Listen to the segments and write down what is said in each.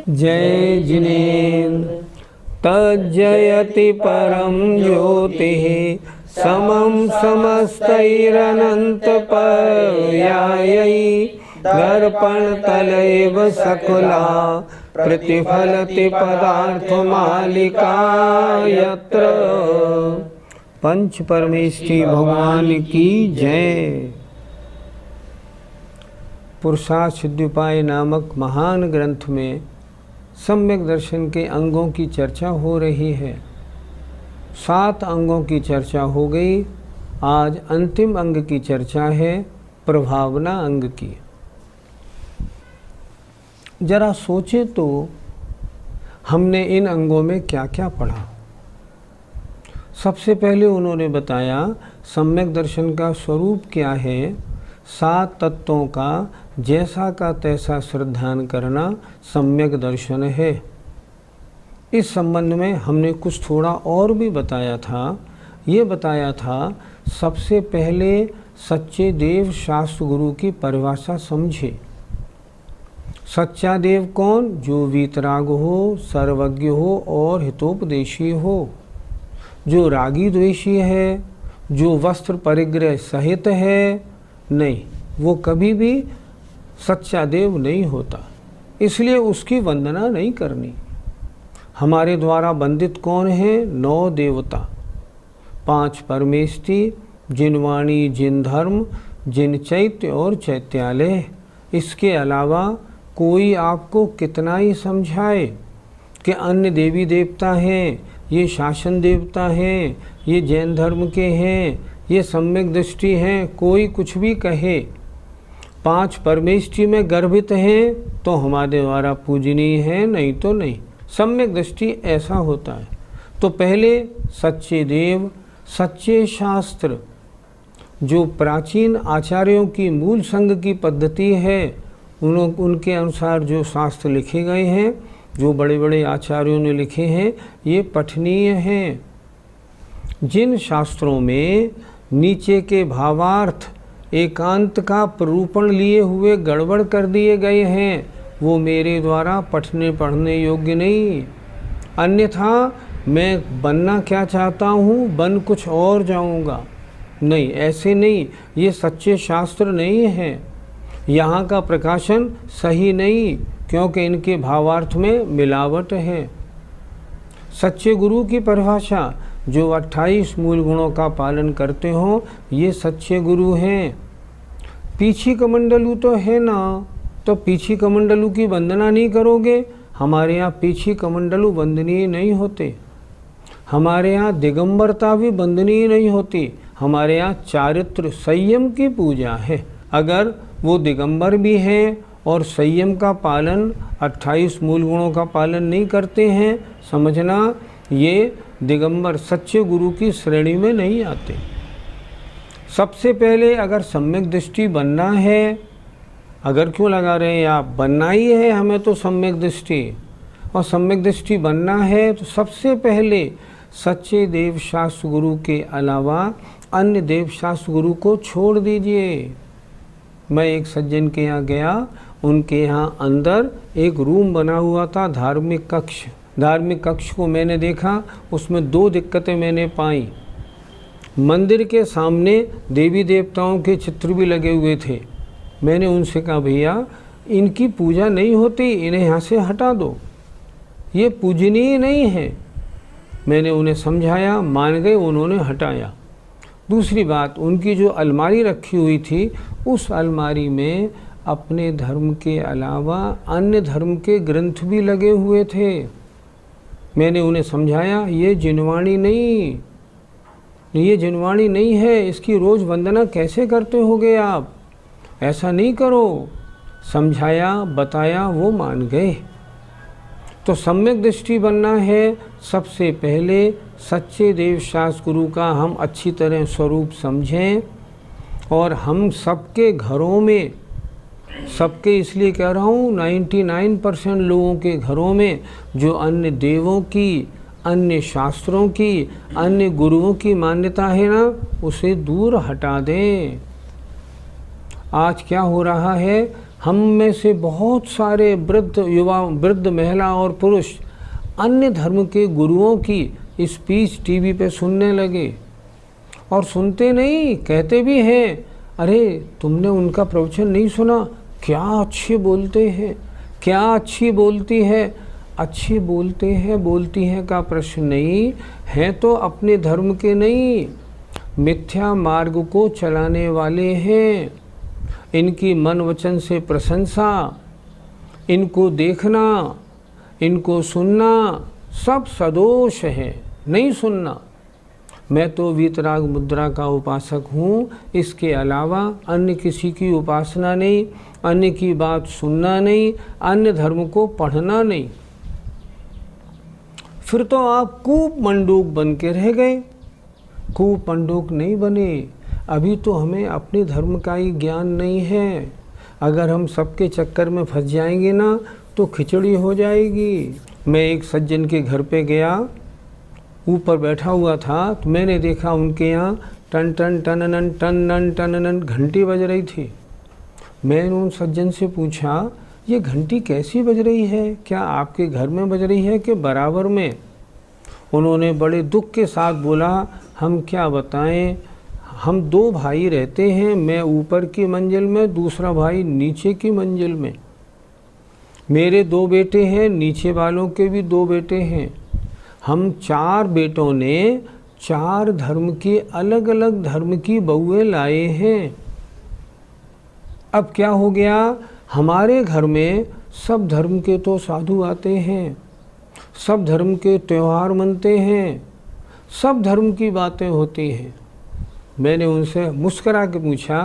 जय जिनेन्द्र तज्जयति परम ज्योतिः समं समस्तैरनन्तपर्यायै दर्पणतलैव सकला प्रतिफलति पदार्थमालिका यत्र। पंच परमेष्ठी भगवान की जय। पुरुषार्थ सिद्धिपाय नामक महान ग्रंथ में सम्यक दर्शन के अंगों की चर्चा हो रही है। 7 अंगों की चर्चा हो गई। आज अंतिम अंग की चर्चा है प्रभावना अंग की। जरा सोचे तो हमने इन अंगों में क्या क्या पढ़ा। सबसे पहले उन्होंने बताया सम्यक दर्शन का स्वरूप क्या है। 7 तत्वों का जैसा का तैसा श्रद्धान करना सम्यक दर्शन है। इस संबंध में हमने कुछ थोड़ा और भी बताया था। ये बताया था सबसे पहले सच्चे देव शास्त्र गुरु की परिभाषा समझे। सच्चा देव कौन? जो वीतराग हो, सर्वज्ञ हो और हितोपदेशी हो। जो रागी द्वेषी है, जो वस्त्र परिग्रह सहित है, नहीं, वो कभी भी सच्चा देव नहीं होता। इसलिए उसकी वंदना नहीं करनी। हमारे द्वारा वंदित कौन है? 9 देवता, 5 परमेष्ठी, जिन वाणी, जिन धर्म, जिन चैत्य और चैत्यालय। इसके अलावा कोई आपको कितना ही समझाए कि अन्य देवी देवता हैं, ये शासन देवता हैं, ये जैन धर्म के हैं, ये सम्यक दृष्टि हैं, कोई कुछ भी कहे, 5 परमेष्ठी में गर्भित हैं तो हमारे द्वारा पूजनीय है, नहीं तो नहीं। सम्यक दृष्टि ऐसा होता है। तो पहले सच्चे देव, सच्चे शास्त्र, जो प्राचीन आचार्यों की मूल संघ की पद्धति है, उनके अनुसार जो शास्त्र लिखे गए हैं, जो बड़े बड़े आचार्यों ने लिखे हैं, ये पठनीय हैं। जिन शास्त्रों में नीचे के भावार्थ एकांत का प्ररूपण लिए हुए गड़बड़ कर दिए गए हैं, वो मेरे द्वारा पढ़ने पढ़ने योग्य नहीं। अन्यथा मैं बनना क्या चाहता हूँ, बन कुछ और जाऊँगा। नहीं, ऐसे नहीं, ये सच्चे शास्त्र नहीं हैं। यहाँ का प्रकाशन सही नहीं, क्योंकि इनके भावार्थ में मिलावट है। सच्चे गुरु की परिभाषा, जो 28 मूल गुणों का पालन करते हो, ये सच्चे गुरु हैं। पीछी कमंडलू तो है ना, तो पीछी कमंडलू की वंदना नहीं करोगे। हमारे यहाँ पीछी कमंडलू वंदनीय नहीं होते। हमारे यहाँ दिगंबरता भी वंदनीय नहीं होती। हमारे यहाँ चारित्र संयम की पूजा है। अगर वो दिगंबर भी हैं और संयम का पालन, 28 मूल गुणों का पालन नहीं करते हैं, समझना ये दिगंबर सच्चे गुरु की श्रेणी में नहीं आते। सबसे पहले अगर सम्यक दृष्टि बनना है, अगर क्यों लगा रहे हैं आप, बनना ही है हमें तो सम्यक दृष्टि, और सम्यक दृष्टि बनना है तो सबसे पहले सच्चे देव शास्त्र गुरु के अलावा अन्य देव शास्त्र गुरु को छोड़ दीजिए। मैं एक सज्जन के यहाँ गया, उनके यहाँ अंदर एक रूम बना हुआ था, धार्मिक कक्ष। धार्मिक कक्ष को मैंने देखा, उसमें 2 दिक्कतें मैंने पाई। मंदिर के सामने देवी देवताओं के चित्र भी लगे हुए थे। मैंने उनसे कहा, भैया इनकी पूजा नहीं होती, इन्हें यहाँ से हटा दो, ये पूजनीय नहीं है। मैंने उन्हें समझाया, मान गए, उन्होंने हटाया। दूसरी बात, उनकी जो अलमारी रखी हुई थी, उस अलमारी में अपने धर्म के अलावा अन्य धर्म के ग्रंथ भी लगे हुए थे। मैंने उन्हें समझाया, ये जिनवाणी नहीं, ये जिनवाणी नहीं है, इसकी रोज़ वंदना कैसे करते होगे आप? ऐसा नहीं करो। समझाया बताया वो मान गए। तो सम्यक दृष्टि बनना है, सबसे पहले सच्चे देवशास्त्र गुरु का हम अच्छी तरह स्वरूप समझें। और हम सबके घरों में, सबके इसलिए कह रहा हूँ, 99% लोगों के घरों में जो अन्य देवों की, अन्य शास्त्रों की, अन्य गुरुओं की मान्यता है ना, उसे दूर हटा दें। आज क्या हो रहा है, हम में से बहुत सारे वृद्ध युवा, वृद्ध महिला और पुरुष अन्य धर्म के गुरुओं की स्पीच टीवी पे सुनने लगे। और सुनते नहीं, कहते भी हैं, अरे तुमने उनका प्रवचन नहीं सुना, क्या अच्छे बोलते हैं, क्या अच्छी बोलती है। अच्छी बोलते हैं, बोलती हैं का प्रश्न नहीं है, तो अपने धर्म के नहीं, मिथ्या मार्ग को चलाने वाले हैं। इनकी मन वचन से प्रशंसा, इनको देखना, इनको सुनना सब सदोष है, नहीं सुनना। मैं तो वीतराग मुद्रा का उपासक हूँ, इसके अलावा अन्य किसी की उपासना नहीं, अन्य की बात सुनना नहीं, अन्य धर्म को पढ़ना नहीं। फिर तो आप कूप मंडूक बन के रह गए। कूप मंडूक नहीं बने, अभी तो हमें अपने धर्म का ही ज्ञान नहीं है। अगर हम सबके चक्कर में फंस जाएंगे ना तो खिचड़ी हो जाएगी। मैं एक सज्जन के घर पे गया, ऊपर बैठा हुआ था, तो मैंने देखा उनके यहाँ टन टन टननन टनन टननन घंटी बज रही थी। मैंने उन सज्जन से पूछा, ये घंटी कैसी बज रही है, क्या आपके घर में बज रही है कि बराबर में? उन्होंने बड़े दुख के साथ बोला, हम क्या बताएं, हम 2 भाई रहते हैं, मैं ऊपर की मंजिल में, दूसरा भाई नीचे की मंजिल में। मेरे 2 बेटे हैं, नीचे वालों के भी 2 बेटे हैं। हम 4 बेटों ने 4 धर्म की, अलग अलग धर्म की बहुएं लाए हैं। अब क्या हो गया, हमारे घर में सब धर्म के तो साधु आते हैं, सब धर्म के त्यौहार मनते हैं, सब धर्म की बातें होती हैं। मैंने उनसे मुस्करा के पूछा,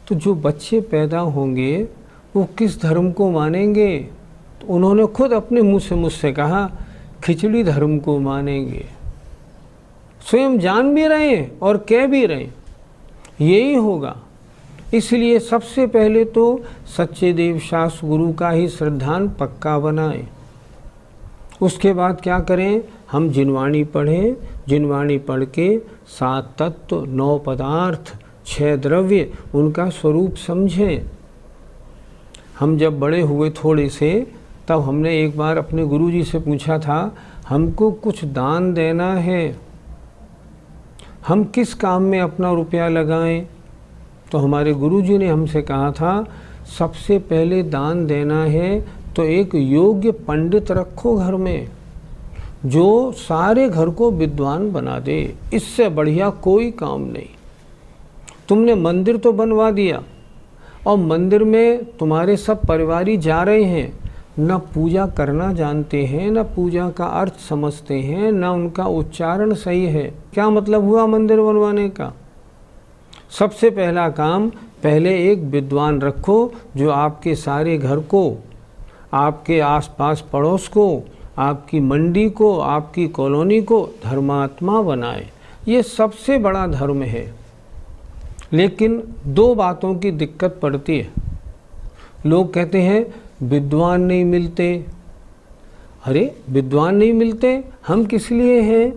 तो जो बच्चे पैदा होंगे वो किस धर्म को मानेंगे? तो उन्होंने खुद अपने मुंह से मुझसे कहा, खिचड़ी धर्म को मानेंगे। स्वयं जान भी रहे हैं और कह भी रहे हैं, यही होगा। इसलिए सबसे पहले तो सच्चे देवशास्त्र गुरु का ही श्रद्धान पक्का बनाएं। उसके बाद क्या करें, हम जिनवाणी पढ़ें, जिनवाणी पढ़ के 7 तत्व, 9 पदार्थ, 6 द्रव्य, उनका स्वरूप समझें। हम जब बड़े हुए थोड़े से, तब हमने एक बार अपने गुरुजी से पूछा था, हमको कुछ दान देना है, हम किस काम में अपना रुपया लगाएं? तो हमारे गुरुजी ने हमसे कहा था, सबसे पहले दान देना है तो एक योग्य पंडित रखो घर में, जो सारे घर को विद्वान बना दे। इससे बढ़िया कोई काम नहीं। तुमने मंदिर तो बनवा दिया और मंदिर में तुम्हारे सब परिवारी जा रहे हैं, न पूजा करना जानते हैं, न पूजा का अर्थ समझते हैं, न उनका उच्चारण सही है। क्या मतलब हुआ मंदिर बनवाने का? सबसे पहला काम, पहले एक विद्वान रखो जो आपके सारे घर को, आपके आसपास पड़ोस को, आपकी मंडी को, आपकी कॉलोनी को धर्मात्मा बनाए। ये सबसे बड़ा धर्म है। लेकिन 2 बातों की दिक्कत पड़ती है। लोग कहते हैं विद्वान नहीं मिलते। अरे विद्वान नहीं मिलते, हम किस लिए हैं?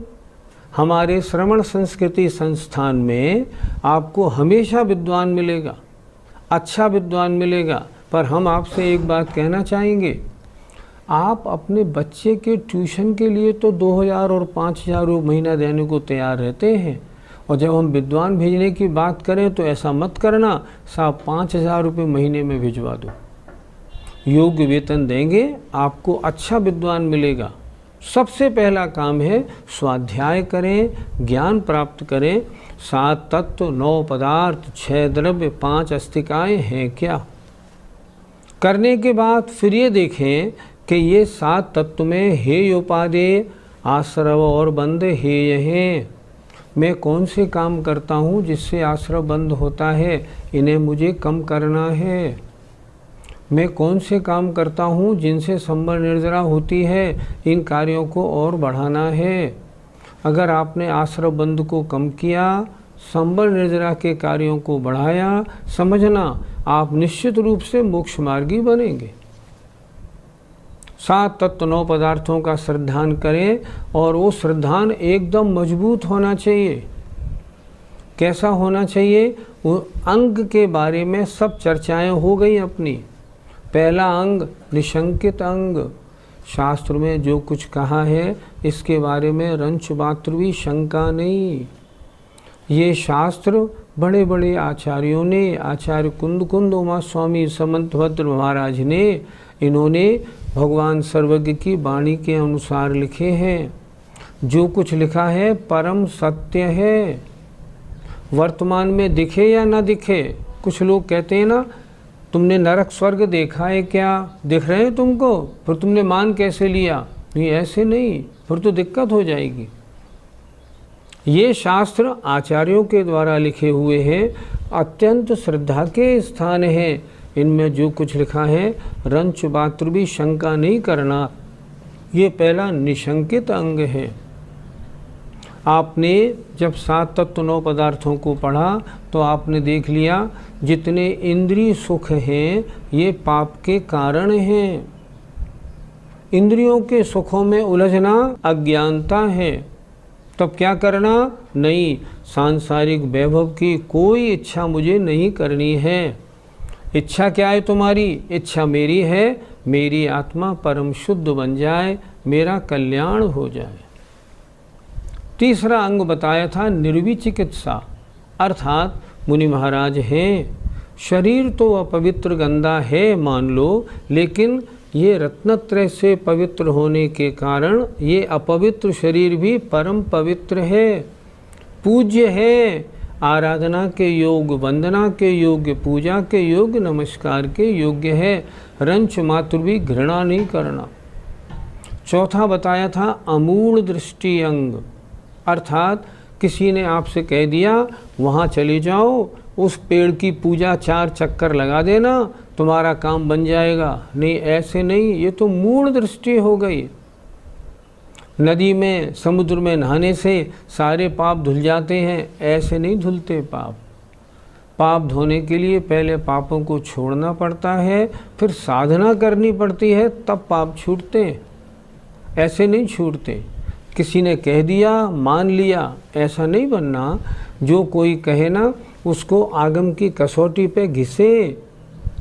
हमारे श्रवण संस्कृति संस्थान में आपको हमेशा विद्वान मिलेगा, अच्छा विद्वान मिलेगा। पर हम आपसे एक बात कहना चाहेंगे, आप अपने बच्चे के ट्यूशन के लिए तो 2000 और 5000 रुपये महीना देने को तैयार रहते हैं, और जब हम विद्वान भेजने की बात करें तो ऐसा मत करना, साहब 5000 रुपये महीने में भिजवा दो। योग्य वेतन देंगे, आपको अच्छा विद्वान मिलेगा। सबसे पहला काम है स्वाध्याय करें, ज्ञान प्राप्त करें। 7 तत्व, 9 पदार्थ, 6 द्रव्य, 5 अस्तिकाएँ हैं क्या? करने के बाद फिर ये देखें कि ये 7 तत्व में हे उपादेय, आश्रव और बंद हेय हैं। मैं कौन से काम करता हूँ जिससे आश्रय बंद होता है, इन्हें मुझे कम करना है। मैं कौन से काम करता हूँ जिनसे संबल निर्जरा होती है, इन कार्यों को और बढ़ाना है। अगर आपने आश्रय बंद को कम किया, संबल निर्जरा के कार्यों को बढ़ाया, समझना आप निश्चित रूप से मोक्ष मार्गी बनेंगे। 7 तत्व 9 पदार्थों का श्रद्धान करें और वो श्रद्धान एकदम मजबूत होना चाहिए। कैसा होना चाहिए? वो अंग के बारे में सब चर्चाएं हो गई अपनी। पहला अंग निशंकित अंग। शास्त्र में जो कुछ कहा है इसके बारे में रंच मात्र भी शंका नहीं। ये शास्त्र बड़े बड़े आचार्यों ने, आचार्य कुंद उमा स्वामी समंतभद्र महाराज ने, इन्होंने भगवान सर्वज्ञ की वाणी के अनुसार लिखे हैं। जो कुछ लिखा है परम सत्य है। वर्तमान में दिखे या ना दिखे, कुछ लोग कहते हैं ना, तुमने नरक स्वर्ग देखा है क्या? दिख रहे हैं तुमको, फिर तुमने मान कैसे लिया? नहीं, ऐसे नहीं, फिर तो दिक्कत हो जाएगी। ये शास्त्र आचार्यों के द्वारा लिखे हुए हैं, अत्यंत श्रद्धा के स्थान हैं। इनमें जो कुछ लिखा है रंच मात्र भी शंका नहीं करना। ये पहला निशंकित अंग है। आपने जब 7 तत्व 9 पदार्थों को पढ़ा तो आपने देख लिया जितने इंद्रिय सुख हैं ये पाप के कारण हैं। इंद्रियों के सुखों में उलझना अज्ञानता है। तब क्या करना? नहीं, सांसारिक वैभव की कोई इच्छा मुझे नहीं करनी है। इच्छा क्या है तुम्हारी? इच्छा मेरी है, मेरी आत्मा परम शुद्ध बन जाए, मेरा कल्याण हो जाए। तीसरा अंग बताया था निर्विचिकित्सा, अर्थात मुनि महाराज हैं, शरीर तो अपवित्र गंदा है मान लो, लेकिन ये रत्नत्रय से पवित्र होने के कारण ये अपवित्र शरीर भी परम पवित्र है, पूज्य है, आराधना के योग, वंदना के योग्य, पूजा के योग्य, नमस्कार के योग्य है। रंच मात्र भी घृणा नहीं करना। चौथा बताया था अमूढ़ दृष्टि अंग, अर्थात किसी ने आपसे कह दिया वहाँ चले जाओ, उस पेड़ की पूजा 4 चक्कर लगा देना, तुम्हारा काम बन जाएगा। नहीं, ऐसे नहीं, ये तो मूढ़ दृष्टि हो गई। नदी में, समुद्र में नहाने से सारे पाप धुल जाते हैं, ऐसे नहीं धुलते पाप। पाप धोने के लिए पहले पापों को छोड़ना पड़ता है, फिर साधना करनी पड़ती है, तब पाप छूटते हैं, ऐसे नहीं छूटते। किसी ने कह दिया मान लिया, ऐसा नहीं बनना। जो कोई कहे ना उसको आगम की कसौटी पे घिसे,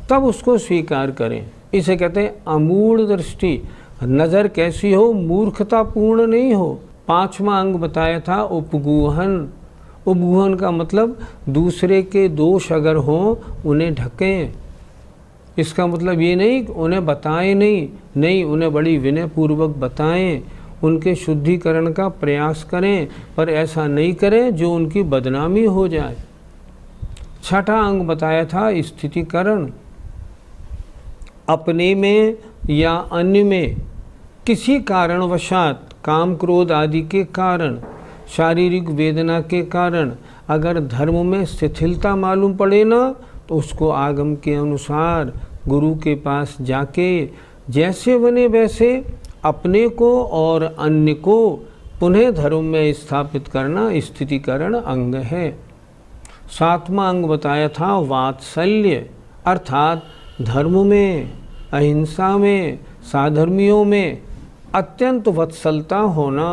तब उसको स्वीकार करें। इसे कहते हैं अमूढ़ दृष्टि। नज़र कैसी हो? मूर्खतापूर्ण नहीं हो। 5वां अंग बताया था उपगूहन। उपगूहन का मतलब दूसरे के दोष अगर हों उन्हें ढकें। इसका मतलब ये नहीं उन्हें बताएं, नहीं, उन्हें बड़ी विनय पूर्वक बताएं, उनके शुद्धिकरण का प्रयास करें, पर ऐसा नहीं करें जो उनकी बदनामी हो जाए। 6ठा अंग बताया था स्थितिकरण। अपने में या अन्य में किसी कारणवशात, काम क्रोध आदि के कारण, शारीरिक वेदना के कारण अगर धर्म में शिथिलता मालूम पड़े ना, तो उसको आगम के अनुसार गुरु के पास जाके जैसे बने वैसे अपने को और अन्य को पुनः धर्म में स्थापित करना स्थितिकरण अंग है। 7वां अंग बताया था वात्सल्य, अर्थात धर्म में, अहिंसा में, साधर्मियों में अत्यंत वत्सलता होना।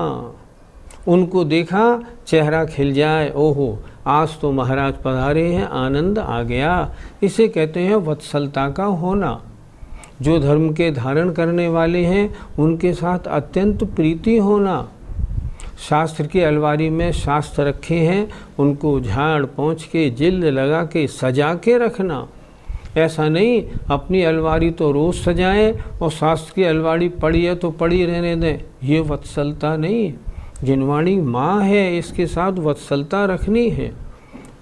उनको देखा चेहरा खिल जाए, ओहो आज तो महाराज पधारे हैं, आनंद आ गया। इसे कहते हैं वत्सलता का होना। जो धर्म के धारण करने वाले हैं उनके साथ अत्यंत प्रीति होना। शास्त्र की अलमारी में शास्त्र रखे हैं, उनको झाड़ पोंछ के, जिल्द लगा के, सजा के रखना। ऐसा नहीं अपनी अलमारी तो रोज़ सजाएं और शास्त्र की अलमारी पड़ी है तो पड़ी रहने दें, ये वत्सलता नहीं। जिनवाणी माँ है, इसके साथ वत्सलता रखनी है।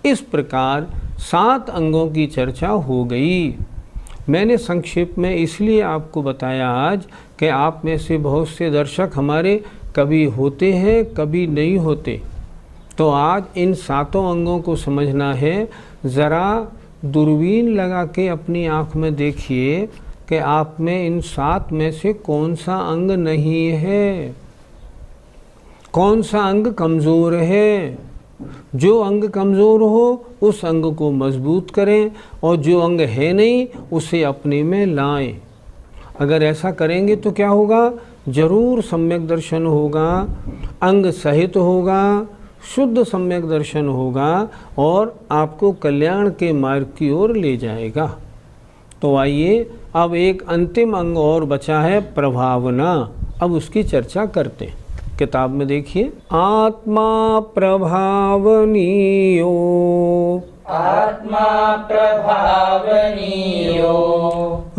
इस प्रकार 7 अंगों की चर्चा हो गई। मैंने संक्षेप में इसलिए आपको बताया आज कि आप में से बहुत से दर्शक हमारे कभी होते हैं, कभी नहीं होते, तो आज इन सातों अंगों को समझना है। ज़रा दूरबीन लगा के अपनी आँख में देखिए कि आप में इन सात में से कौन सा अंग नहीं है, कौन सा अंग कमज़ोर है। जो अंग कमज़ोर हो उस अंग को मजबूत करें और जो अंग है नहीं उसे अपने में लाएं। अगर ऐसा करेंगे तो क्या होगा, जरूर सम्यक दर्शन होगा, अंग सहित होगा, शुद्ध सम्यक दर्शन होगा और आपको कल्याण के मार्ग की ओर ले जाएगा। तो आइए अब एक अंतिम अंग और बचा है, प्रभावना। अब उसकी चर्चा करते हैं। किताब में देखिए, आत्मा प्रभावनीयो, आत्मा प्रभावनीयो,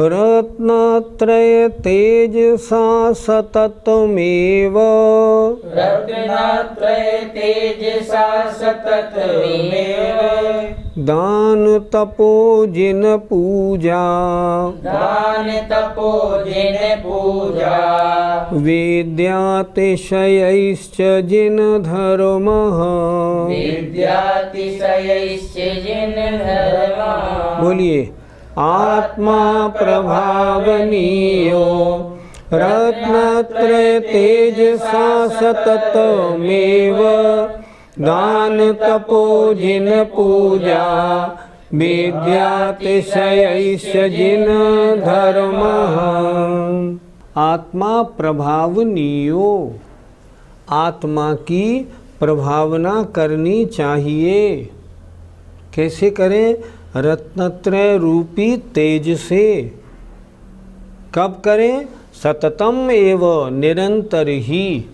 रत्नत्रय तेजसा सततमेव, रत्नत्रय तेजसा सततमेव, दान तपो जिन पूजा, दान तपो जिन पूजा, विद्यातिशयैश्च जिन धर्मः, विद्यातिशयैश्च जिन धर्मः। बोलिए, आत्मा प्रभावनीयो, रत्नत्रय तेजसा सततमेव, दान तपो जिन पूजा, विद्यातिशयैश्च जिन धर्मः। आत्मा प्रभावनीयो, आत्मा की प्रभावना करनी चाहिए। कैसे करें, रत्नत्रय रूपी तेज से। कब करें, सततम एव, निरंतर ही।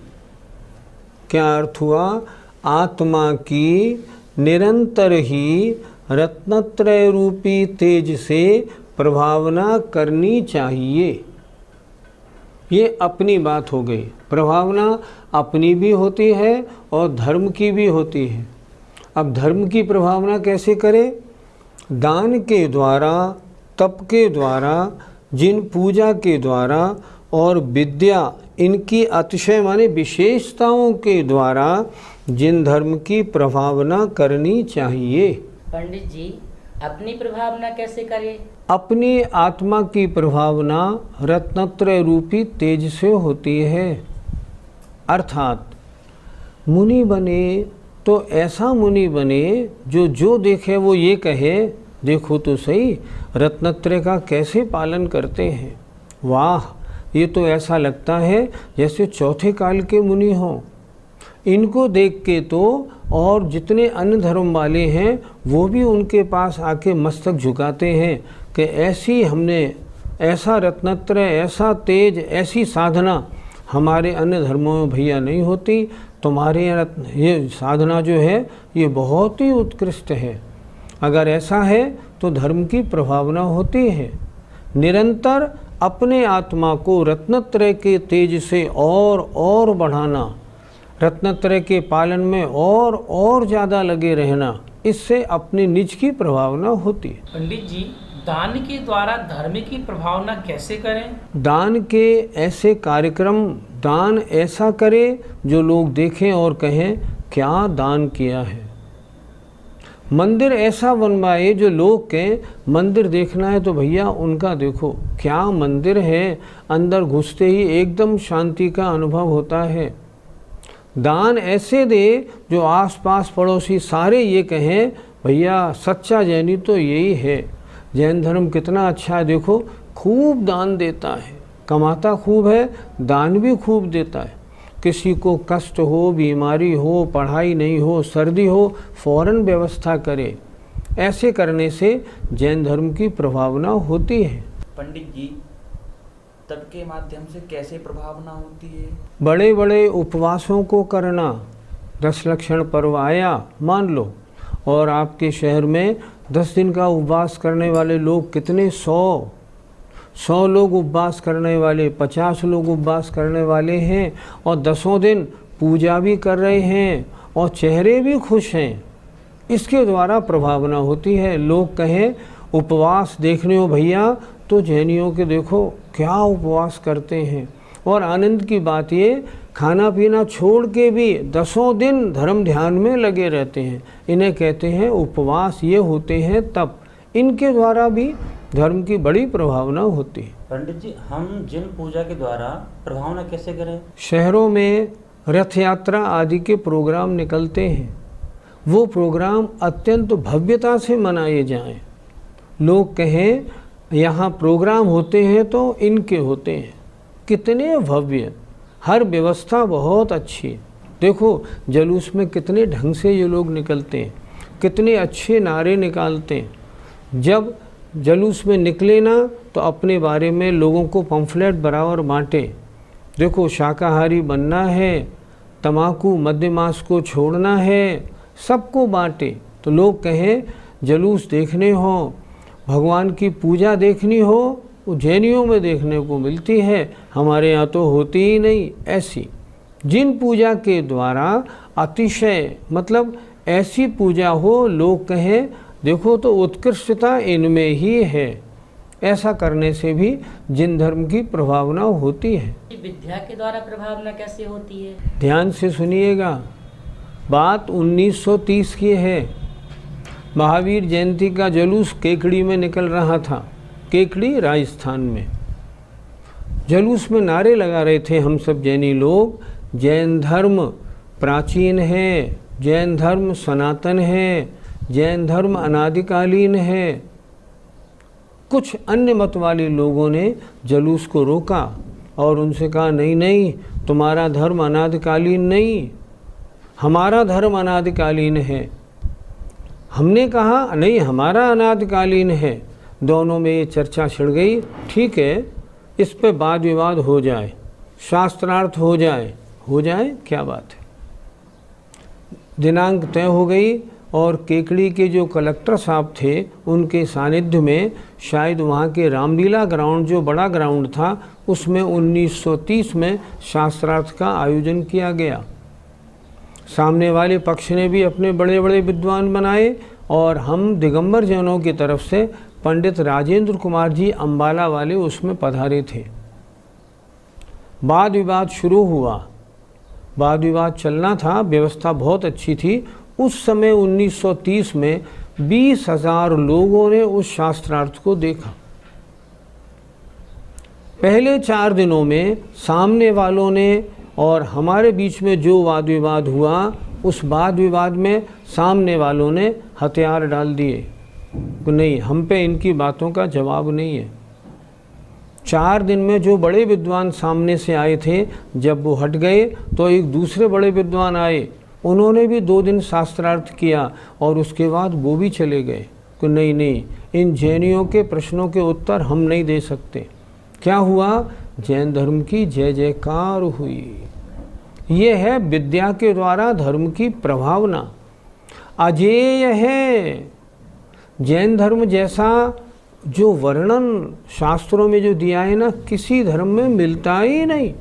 क्या अर्थ हुआ, आत्मा की निरंतर ही रत्नत्रय रूपी तेज से प्रभावना करनी चाहिए। ये अपनी बात हो गई। प्रभावना अपनी भी होती है और धर्म की भी होती है। अब धर्म की प्रभावना कैसे करें, दान के द्वारा, तप के द्वारा, जिन पूजा के द्वारा और विद्या, इनकी अतिशय माने विशेषताओं के द्वारा जिन धर्म की प्रभावना करनी चाहिए। पंडित जी, अपनी प्रभावना कैसे करें? अपनी आत्मा की प्रभावना रत्नत्रय रूपी तेज से होती है। अर्थात मुनि बने तो ऐसा मुनि बने जो जो देखे वो ये कहे, देखो तो सही रत्नत्रय का कैसे पालन करते हैं। वाह, ये तो ऐसा लगता है जैसे चौथे काल के मुनि हों। इनको देख के तो और जितने अन्य धर्म वाले हैं वो भी उनके पास आके मस्तक झुकाते हैं कि ऐसी हमने, ऐसा रत्नत्रय, ऐसा तेज, ऐसी साधना हमारे अन्य धर्मों में भैया नहीं होती। तुम्हारे ये साधना जो है ये बहुत ही उत्कृष्ट है। अगर ऐसा है तो धर्म की प्रभावना होती है। निरंतर अपने आत्मा को रत्नत्रय के तेज से और बढ़ाना, रत्नत्रय के पालन में और ज़्यादा लगे रहना, इससे अपने निज की प्रभावना होती है। पंडित जी, दान के द्वारा धर्म की प्रभावना कैसे करें? दान के ऐसे कार्यक्रम, दान ऐसा करे जो लोग देखें और कहें क्या दान किया है। मंदिर ऐसा बनवाए जो लोग कहें मंदिर देखना है तो भैया उनका देखो क्या मंदिर है, अंदर घुसते ही एकदम शांति का अनुभव होता है। दान ऐसे दे जो आसपास पड़ोसी सारे ये कहें भैया सच्चा जैनी तो यही है, जैन धर्म कितना अच्छा है, देखो खूब दान देता है, कमाता खूब है, दान भी खूब देता है। किसी को कष्ट हो, बीमारी हो, पढ़ाई नहीं हो, सर्दी हो, फौरन व्यवस्था करे। ऐसे करने से जैन धर्म की प्रभावना होती है। पंडित जी, तप के माध्यम से कैसे प्रभावना होती है? बड़े बड़े उपवासों को करना। 10 लक्षण पर्व आया मान लो, और आपके शहर में 10 दिन का उपवास करने वाले लोग कितने, 100 लोग उपवास करने वाले, 50 लोग उपवास करने वाले हैं और 10 दिन पूजा भी कर रहे हैं और चेहरे भी खुश हैं। इसके द्वारा प्रभावना होती है। लोग कहें उपवास देखने हो भैया तो जैनियों के देखो क्या उपवास करते हैं। और आनंद की बात ये, खाना पीना छोड़ के भी 10 दिन धर्म ध्यान में लगे रहते हैं। इन्हें कहते हैं उपवास। ये होते हैं तप। इनके द्वारा भी धर्म की बड़ी प्रभावना होती है। पंडित जी, हम जिन पूजा के द्वारा प्रभावना कैसे करें? शहरों में रथ यात्रा आदि के प्रोग्राम निकलते हैं। वो प्रोग्राम अत्यंत भव्यता से मनाए जाएं। लोग कहें यहाँ प्रोग्राम होते हैं तो इनके होते हैं। कितने भव्य, हर व्यवस्था बहुत अच्छी। देखो जुलूस में कितने ढंग से ये लोग निकलते हैं, कितने अच्छे नारे निकालते हैं। जब जुलूस में निकले ना तो अपने बारे में लोगों को पम्फलेट बराबर बांटे। देखो शाकाहारी बनना है, तम्बाकू मद्य मांस को छोड़ना है, सबको बांटे। तो लोग कहें जुलूस देखने हो, भगवान की पूजा देखनी हो, उज्जैनियों में देखने को मिलती है, हमारे यहाँ तो होती ही नहीं। ऐसी जिन पूजा के द्वारा अतिशय मतलब ऐसी पूजा हो, लोग कहें देखो तो उत्कृष्टता इनमें ही है, ऐसा करने से भी जिन धर्म की प्रभावना होती है। विद्या के द्वारा प्रभावना कैसे होती है? ध्यान से सुनिएगा, बात 1930 की है। महावीर जयंती का जुलूस केकड़ी में निकल रहा था। केकड़ी राजस्थान में। जुलूस में नारे लगा रहे थे हम सब जैनी लोग, जैन धर्म प्राचीन है, जैन धर्म सनातन है, जैन धर्म अनादिकालीन है। कुछ अन्य मत वाले लोगों ने जुलूस को रोका और उनसे कहा नहीं नहीं, तुम्हारा धर्म अनादिकालीन नहीं, हमारा धर्म अनादिकालीन है। हमने कहा नहीं, हमारा अनादिकालीन है। दोनों में ये चर्चा छिड़ गई। ठीक है, इस पे वाद विवाद हो जाए, शास्त्रार्थ हो जाए क्या बात है। दिनांक तय हो गई और केकड़ी के जो कलेक्टर साहब थे उनके सानिध्य में शायद वहाँ के रामलीला ग्राउंड जो बड़ा ग्राउंड था उसमें 1930 में शास्त्रार्थ का आयोजन किया गया। सामने वाले पक्ष ने भी अपने बड़े बड़े विद्वान बनाए और हम दिगंबर जैनों की तरफ से पंडित राजेंद्र कुमार जी अम्बाला वाले उसमें पधारे थे। वाद विवाद शुरू हुआ, वाद विवाद चलना था, व्यवस्था बहुत अच्छी थी। उस समय 1930 में 20,000 लोगों ने उस शास्त्रार्थ को देखा। पहले 4 दिनों में सामने वालों ने और हमारे बीच में जो वाद विवाद हुआ, उस वाद विवाद में सामने वालों ने हथियार डाल दिए कि नहीं, हम पे इनकी बातों का जवाब नहीं है। 4 दिन में जो बड़े विद्वान सामने से आए थे, जब वो हट गए तो एक दूसरे बड़े विद्वान आए, उन्होंने भी 2 दिन शास्त्रार्थ किया और उसके बाद वो भी चले गए कि नहीं नहीं, इन जैनियों के प्रश्नों के उत्तर हम नहीं दे सकते। क्या हुआ? जैन धर्म की जय जयकार हुई। ये है विद्या के द्वारा धर्म की प्रभावना, अजेय है। जैन धर्म जैसा जो वर्णन शास्त्रों में जो दिया है ना, किसी धर्म में मिलता ही नहीं।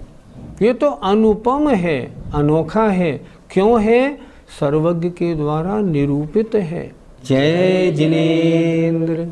ये तो अनुपम है, अनोखा है। क्यों है? सर्वज्ञ के द्वारा निरूपित है। जय जिनेन्द्र।